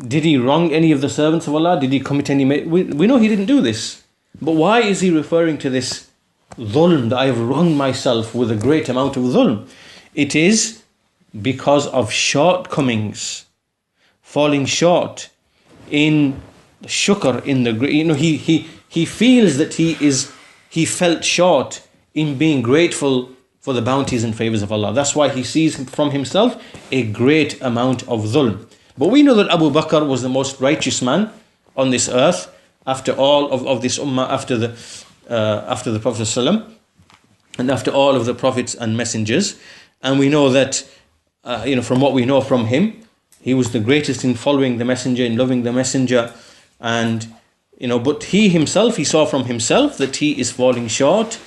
did he wrong any of the servants of Allah? Did he commit any... We know he didn't do this. But why is he referring to this dhulm, that I have wronged myself with a great amount of dhulm? It is because of shortcomings, falling short in shukr, in the... He feels that he felt short in being grateful for the bounties and favors of Allah. That's why he sees from himself a great amount of dhulm. But we know that Abu Bakr was the most righteous man on this earth after all of this ummah, after the Prophet ﷺ, and after all of the prophets and messengers. And we know that, from what we know from him, he was the greatest in following the messenger, in loving the messenger, and but he himself, he saw from himself that he is falling short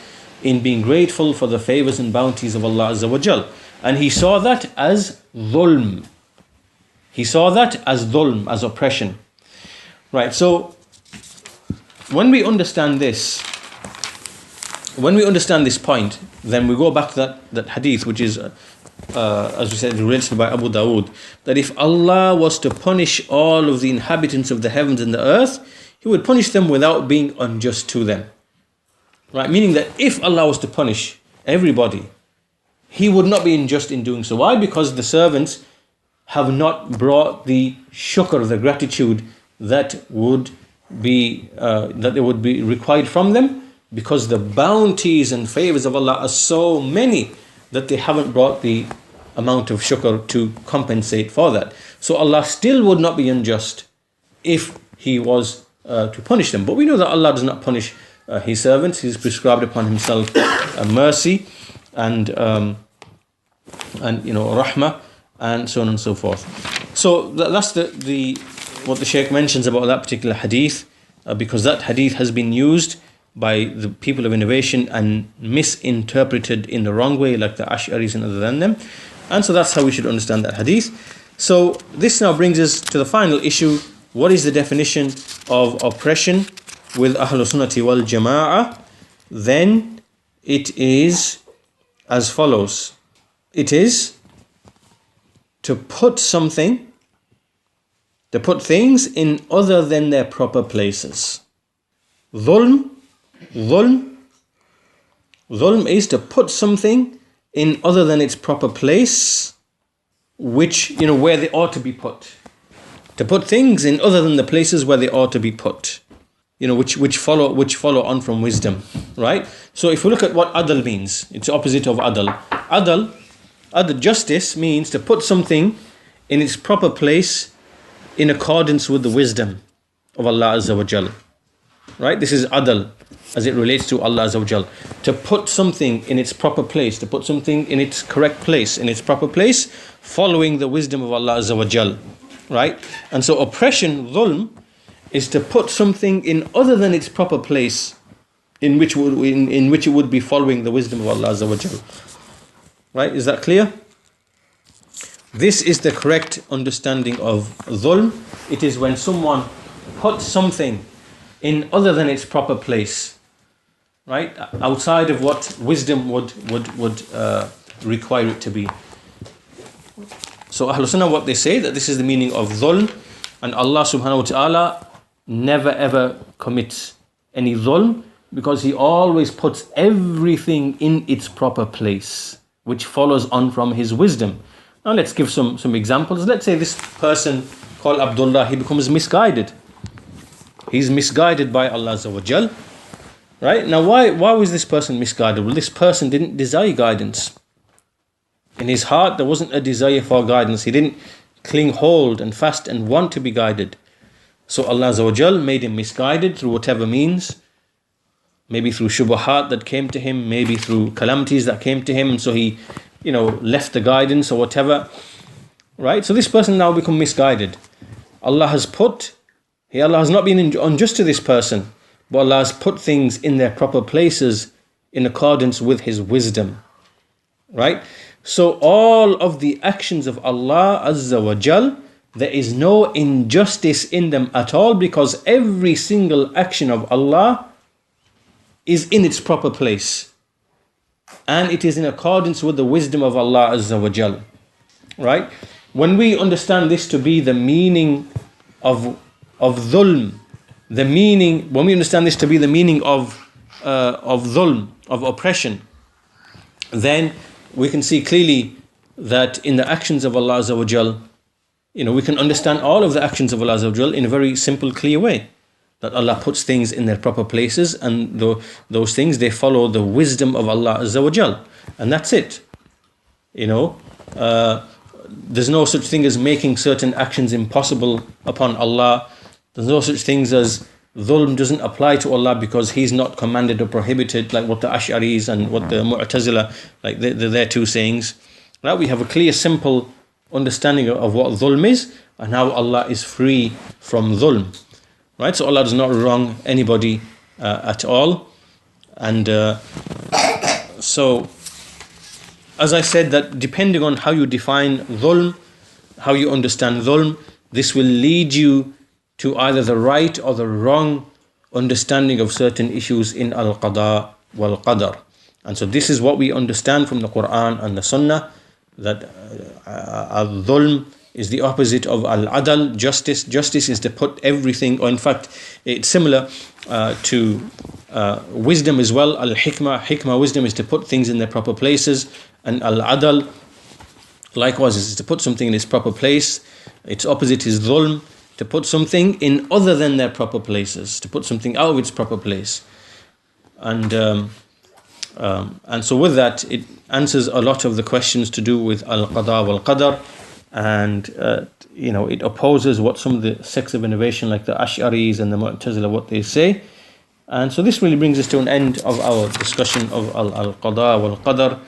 in being grateful for the favors and bounties of Allah Azza wa Jal. And he saw that as dhulm. He saw that as dhulm, as oppression. Right, so when we understand this point, then we go back to that hadith, which is, as we said, related by Abu Dawood, that if Allah was to punish all of the inhabitants of the heavens and the earth, He would punish them without being unjust to them. Right? Meaning that if Allah was to punish everybody, He would not be unjust in doing so. Why? Because the servants have not brought the shukr, the gratitude that would be required from them, because the bounties and favors of Allah are so many that they haven't brought the amount of shukr to compensate for that. So Allah still would not be unjust if He was to punish them. But we know that Allah does not punish His servants. He's prescribed upon Himself mercy and rahmah and so on and so forth. So that's what the Shaykh mentions about that particular hadith, because that hadith has been used by the people of innovation and misinterpreted in the wrong way, like the Ash'aris and other than them. And so that's how we should understand that hadith. So this now brings us to the final issue. What is the definition of oppression with Ahlul Sunnati wal Jama'ah? Then it is as follows. It is to put things in other than their proper places. Dhulm is to put something in other than its proper place, which, where they ought to be put. To put things in other than the places where they ought to be put, which follow on from wisdom, right? So if we look at what adl means, it's the opposite of adl. Adl, justice, means to put something in its proper place in accordance with the wisdom of Allah Azza wa Jal. Right? This is adl as it relates to Allah Azza wa Jal. To put something in its proper place, to put something in its correct place, in its proper place, following the wisdom of Allah Azza wa Jal. Right? And so oppression, dhulm, is to put something in other than its proper place in which it would be following the wisdom of Allah Azza wa Jal. Right? Is that clear? This is the correct understanding of dhulm. It is when someone puts something in other than its proper place, right? Outside of what wisdom would require it to be. So Ahlul Sunnah, what they say, that this is the meaning of dhulm, and Allah subhanahu wa ta'ala never ever commits any dhulm, because He always puts everything in its proper place, which follows on from His wisdom. Now let's give some examples. Let's say this person called Abdullah, he becomes misguided. He's misguided by Allah Azza wa Jal. Right? Now why was this person misguided? Well, this person didn't desire guidance. In his heart there wasn't a desire for guidance. He didn't cling hold and fast and want to be guided. So Allah Azza wa Jal made him misguided through whatever means. Maybe through shubuhat that came to him, maybe through calamities that came to him, and so he left the guidance or whatever. Right? So this person now become misguided. Allah has not been unjust to this person, but Allah has put things in their proper places in accordance with His wisdom. Right? So all of the actions of Allah Azza wa Jal, there is no injustice in them at all, because every single action of Allah is in its proper place. And it is in accordance with the wisdom of Allah Azza wa Jal. Right? When we understand this to be the meaning of dhulm, when we understand this to be the meaning of dhulm, of oppression, then we can see clearly that in the actions of Allah Azza wa Jal, we can understand all of the actions of Allah Azza wa Jal in a very simple, clear way. That Allah puts things in their proper places, and those things, they follow the wisdom of Allah Azza wa Jal. And that's it. There's no such thing as making certain actions impossible upon Allah. There's no such things as dhulm doesn't apply to Allah because He's not commanded or prohibited, like what the Ash'aris and what the Mu'tazila, like their two sayings. Right? We have a clear, simple understanding of what dhulm is and how Allah is free from dhulm. Right? So Allah does not wrong anybody at all. And so, as I said, that depending on how you define dhulm, how you understand dhulm, this will lead you to either the right or the wrong understanding of certain issues in al-qada wal-qadar. And so this is what we understand from the Quran and the Sunnah, that al-dhulm is the opposite of al-adal, justice. Justice is to put everything, or in fact, it's similar to wisdom as well. Al-hikmah, wisdom is to put things in their proper places. And al-adal, likewise, is to put something in its proper place. Its opposite is dhulm, to put something in other than their proper places, to put something out of its proper place. And so with that, it answers a lot of the questions to do with al-qada wal-qadar. And it opposes what some of the sects of innovation like the Ash'aris and the Mu'tazila, what they say. And so this really brings us to an end of our discussion of al-qada wal-qadar.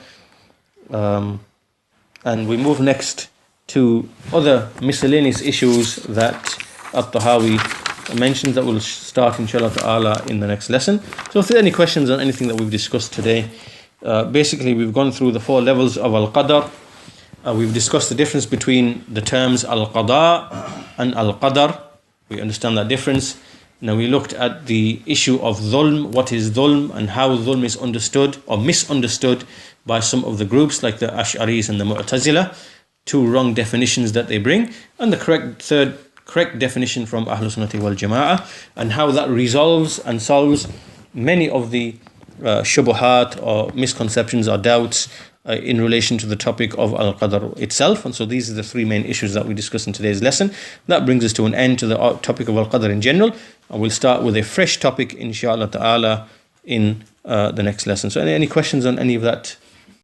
And we move next to other miscellaneous issues that At-Tahawi mentions, that will start inshallah ta'ala in the next lesson. So if there are any questions on anything that we've discussed today, basically we've gone through the 4 levels of al-qadar. We've discussed the difference between the terms al-qada and al-qadar. We understand that difference. Now we looked at the issue of dhulm, what is dhulm, and how dhulm is understood or misunderstood by some of the groups like the Ash'aris and the Mu'tazila. 2 wrong definitions that they bring, and the correct definition from Ahlul Sunnati wal Jama'ah, and how that resolves and solves many of the shubuhat or misconceptions or doubts in relation to the topic of al-qadar itself. And so these are the 3 main issues that we discussed in today's lesson. That brings us to an end to the topic of al-qadar in general, and we'll start with a fresh topic inshallah ta'ala in the next lesson. So any questions on any of that